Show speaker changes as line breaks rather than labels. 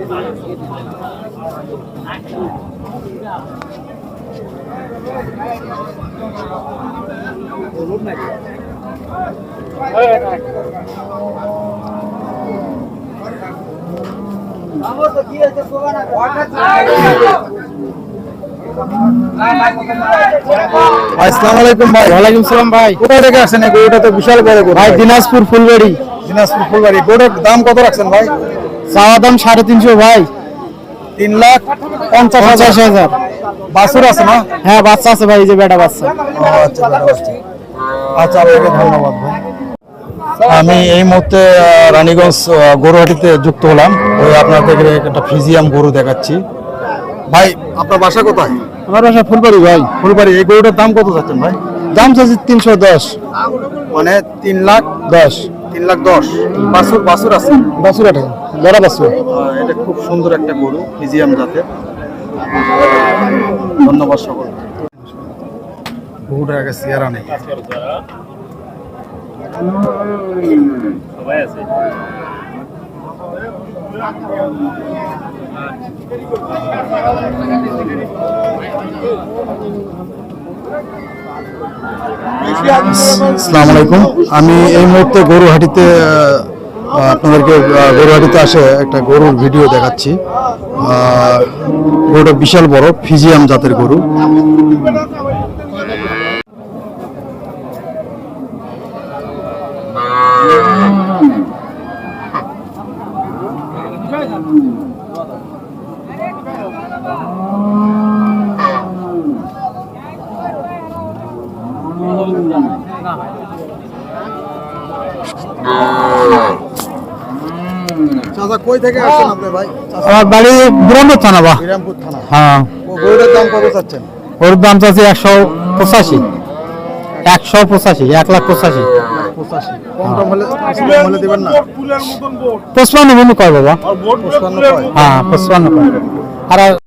আসসালামু আলাইকুম ভাই। ওয়ালাইকুম সালাম ভাই। কোথা থেকে আসছেন? গরুটা তো বিশাল বড় গরু ভাই। দিনাজপুর ফুলবাড়ি। দিনাজপুর ফুলবাড়ি। গরুর দাম কত রাখছেন ভাই? চাওয়া দাম 350 ভাই। 3,50,000। বাছুর আছে না? হ্যাঁ বাচ্চা আছে ভাই, এই যে বেটা বাচ্চা। আচ্ছা বেটা বাচ্চা। আচ্ছা আপনাকে ধন্যবাদ ভাই। আমি এই মুহূর্তে রানীগঞ্জ গরুহাটিতে যুক্ত হলাম। ওই আপনাদের একটা ফ্রিজিয়াম গরু দেখাচ্ছি। ভাই আপনার বাসা কোথায়? আমার বাসা ফুলবাড়ি ভাই। ফুলবাড়ি। এই গরুটার দাম কত চাচ্ছেন ভাই? দাম চাচ্ছি 310। মানে 3,10,000। 3,10,000। বাছুর বাছুর আছে? বাছুর এটা বড় বাছুর। এটা খুব সুন্দর একটা গরু, ফ্রিজিয়াম জাতের। ধন্যবাদ সকল। গরুটার আগে চেহারা নেই। সবাই আছে। আসসালামু আলাইকুম। আমি এই মুহূর্তে গরুহাটিতে আপনাদেরকে গরুহাটিতে আসে একটা গরুর ভিডিও দেখাচ্ছি। গরুটা বিশাল বড়, ফ্রিজিয়াম জাতের গরু। কই থেকে আসছেন আপনি ভাই? আমার বাড়ি বিরামপুর থানা। বিরামপুর থানা। হ্যাঁ। গরুর দাম কত চাচ্ছেন? গরুর দাম চাচ্ছি 185। 185, 1,85,000। কম টম হলে দিবেন না? 55 কয় বাবা। 55 কয়? হ্যাঁ 55 কয়। আর